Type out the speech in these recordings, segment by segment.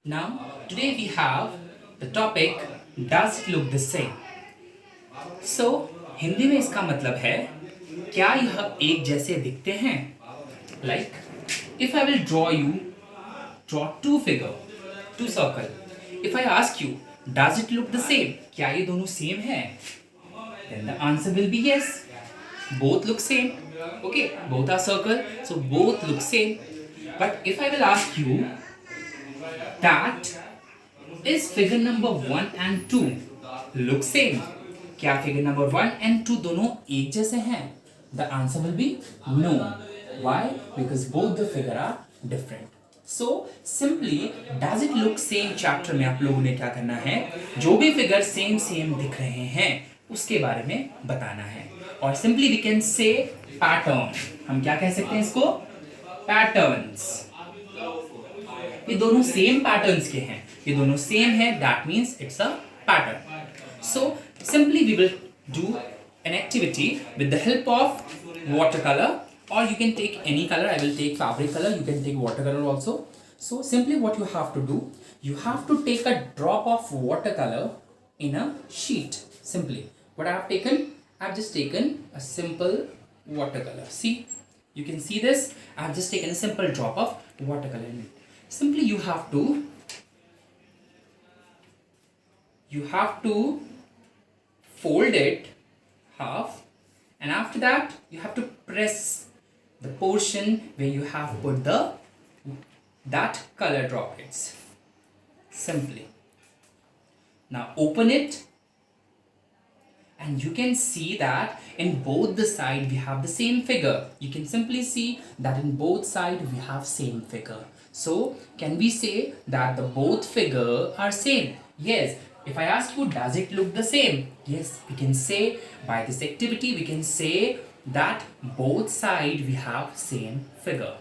Now, today we have the topic Does it look the same? So, Hindi में इसका मतलब है क्या यह एक जैसे दिखते हैं? Like, if I will draw two figure, two circle. If I ask you, does it look the same? क्या ये दोनों same है? Then the answer will be yes. Both look same. Okay, both are circle, so both look same. But if I will ask you that is figure number 1 and 2 look same, क्या figure number 1 and 2 दोनों एक जैसे हैं? The answer will be no. Why? Because both the figure are different. So simply does it look same chapter में आप लोगों ने क्या करना है, जो भी फिगर सेम सेम दिख रहे हैं उसके बारे में बताना है. और simply we can say pattern. हम क्या कह सकते हैं इसको? Patterns. ये दोनों सेम पैटर्न्स के हैं, ये दोनों सेम है, that means it's a pattern. So simply we will do an activity with the help of watercolor, or you can take any color. I will take fabric color, you can take watercolor also. So simply what you have to do, you have to take a drop of watercolor in a sheet. Simply what I have taken, I have just taken a simple watercolor. See, you can see this, I have just taken a simple drop of watercolor in it. Simply you have to fold it half, and after that you have to press the portion where you have put that color droplets. Simply now open it, and you can see that in both the side we have the same figure. You can simply see that in both side we have same figure. So can we say that the both figure are same? Yes. If I ask you, does it look the same? Yes, we can say by this activity we can say that both side we have same figure,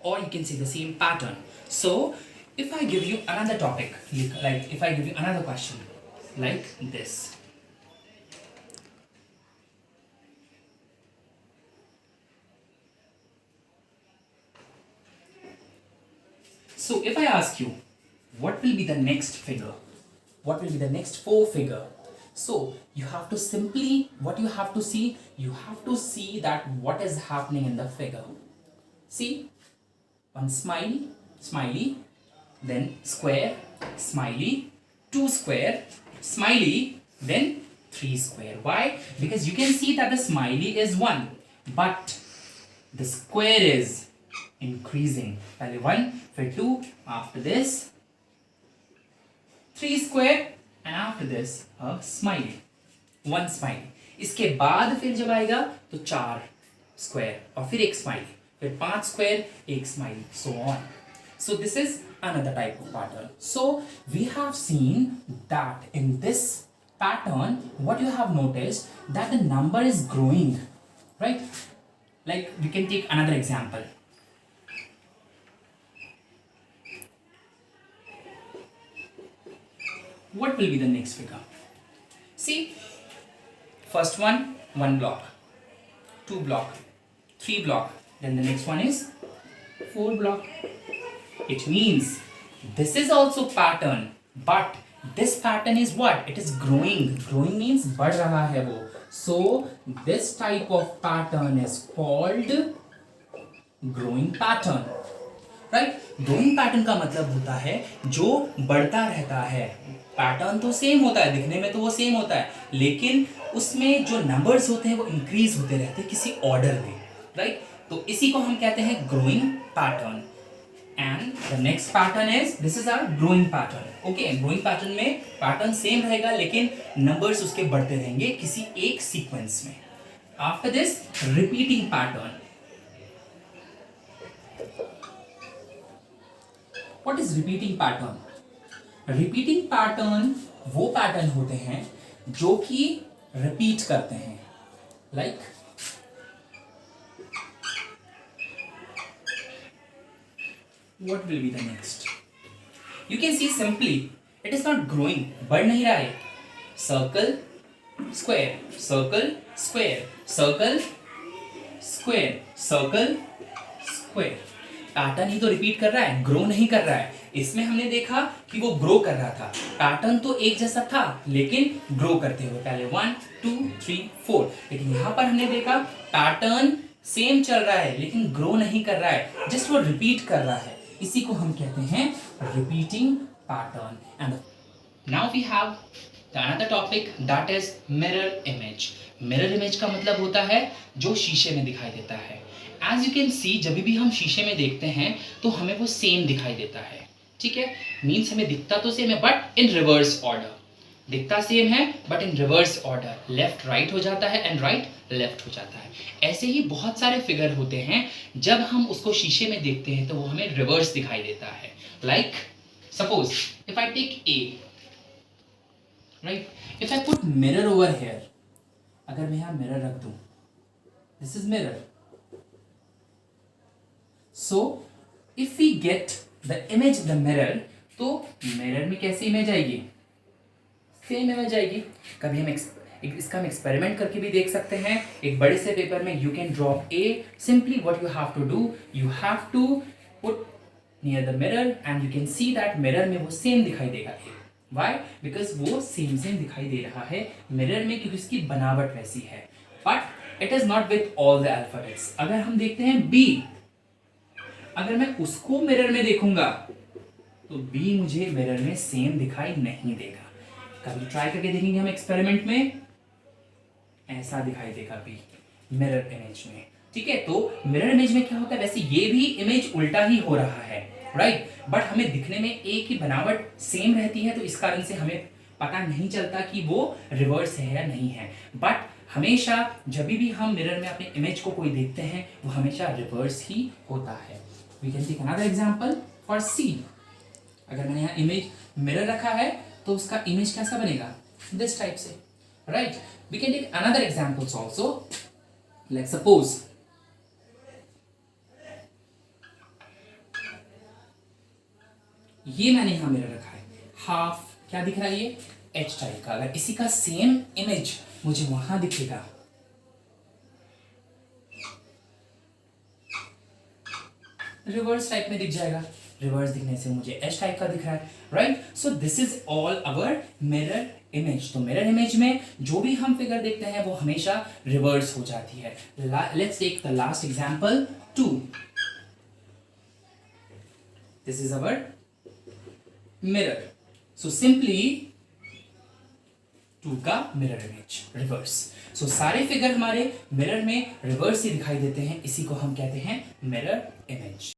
or you can say the same pattern. So if I give you another topic, like if I give you another question like this. So if I ask you, what will be the next figure? What will be the next four figure? So you have to simply, what you have to see, you have to see that what is happening in the figure. See, one smiley, then square, smiley, two square, smiley, then three square. Why? Because you can see that the smiley is 1, but the square is increasing. पहले 1, फिर 2, after this 3 square, and after this a smiley, 1 smiley. इसके बाद फिर जब आएगा तो 4 square और फिर एक smiley, फिर 5 square, एक smiley, so on. So this is another type of pattern. So we have seen that in this pattern, what you have noticed that the number is growing, right? Like we can take another example. What will be the next figure? See, first one block, 2 block, 3 block, then the next one is 4 block. It means this is also pattern, but this pattern is what? It is growing. Growing means बढ़ रहा है वो. So this type of pattern is called growing pattern. Right, growing pattern का मतलब होता है जो बढ़ता रहता है. पैटर्न तो सेम होता है, दिखने में तो वो सेम होता है, लेकिन उसमें जो नंबर्स होते हैं वो इंक्रीज होते रहते हैं किसी ऑर्डर में. राइट, तो इसी को हम कहते हैं growing pattern. And the next pattern is, this is our growing pattern. Okay, growing pattern में पैटर्न सेम रहेगा लेकिन नंबर्स उसके बढ़ते रहेंगे किसी एक सीक्वेंस में. After this repeating pattern. What is repeating pattern? Repeating pattern वो पैटर्न होते हैं जो कि रिपीट करते हैं. Like what will be the next? You can see simply it is not growing, बढ़ नहीं रहा है. Circle, square, circle, square, circle, square, circle, square. Pattern ही तो रिपीट कर रहा है, ग्रो नहीं कर रहा है. इसमें हमने देखा कि वो ग्रो कर रहा था, पैटर्न तो एक जैसा था लेकिन ग्रो करते हुए, पहले 1 2 3 4, लेकिन यहां पर हमने देखा पैटर्न सेम चल रहा है लेकिन ग्रो नहीं कर रहा है, जस्ट वो रिपीट कर रहा है। इसी को हम कहते हैं repeating pattern. And now we have another topic that is mirror image। mirror image का मतलब होता है जो शीशे में दिखाई देता है। as you can see, जब भी हम शीशे में देखते हैं तो हमें वो सेम दिखाई देता है, ठीक है, मीन्स हमें दिखता तो सेम है बट इन रिवर्स ऑर्डर, दिखता सेम है but in reverse order, left right हो जाता है एंड राइट लेफ्ट हो जाता है। ऐसे ही बहुत सारे फिगर होते हैं, जब हम उसको शीशे में देखते हैं तो वो हमें रिवर्स दिखाई देता है। Like suppose if I take a, right, if I put mirror over here, अगर मैं यहाँ मिरर रख दूं, this is mirror, so if we get the image of the mirror, तो मिरर में कैसी इमेज आएगी, सेम इमेज आएगी। कभी हम इसका हम एक्सपेरिमेंट करके भी देख सकते हैं। एक बड़े से पेपर में you can drop a, simply what you have to do, you have to put near the mirror and you can see that mirror में वो सेम दिखाई देगा। Why? Because वो सेम दिखाई दे रहा है मिरर में, क्योंकि उसकी बनावट वैसी है। But it is not with all the alphabets. अगर हम देखते हैं बी, अगर मैं उसको मिरर में देखूंगा तो बी मुझे मिरर में सेम दिखाई नहीं देगा। कभी ट्राई करके देखेंगे हम एक्सपेरिमेंट में, ऐसा दिखाई देगा बी मिरर इमेज में, ठीक है। तो मिरर इमेज में क्या होता है, वैसे ये भी इमेज उल्टा ही हो रहा है, राइट, बट हमें दिखने में एक ही बनावट सेम रहती है, तो इस कारण से हमें पता नहीं चलता कि वो रिवर्स है या नहीं है। बट हमेशा जब भी हम मिरर में अपने इमेज को कोई देखते हैं वो हमेशा रिवर्स ही होता है। We can take another example for C. अगर मैंने यहाँ इमेज मिरर रखा है तो उसका इमेज कैसा बनेगा, दिस टाइप से, right. We can take another examples also, like suppose ये मैंने यहां मिरर रखा है, हाफ क्या दिख रहा है, ये एच टाइप का। अगर इसी का सेम इमेज मुझे वहां दिखेगा, रिवर्स टाइप में दिख जाएगा, रिवर्स दिखने से मुझे एच टाइप का दिख रहा है, right. So this is all our mirror image. तो मिरर इमेज में जो भी हम फिगर देखते हैं वो हमेशा रिवर्स हो जाती है। Let's take the last example 2। This is our mirror, so simply 2 का मिरर इमेज रिवर्स। सो सारे फिगर हमारे मिरर में रिवर्स ही दिखाई देते हैं, इसी को हम कहते हैं मिरर इमेज।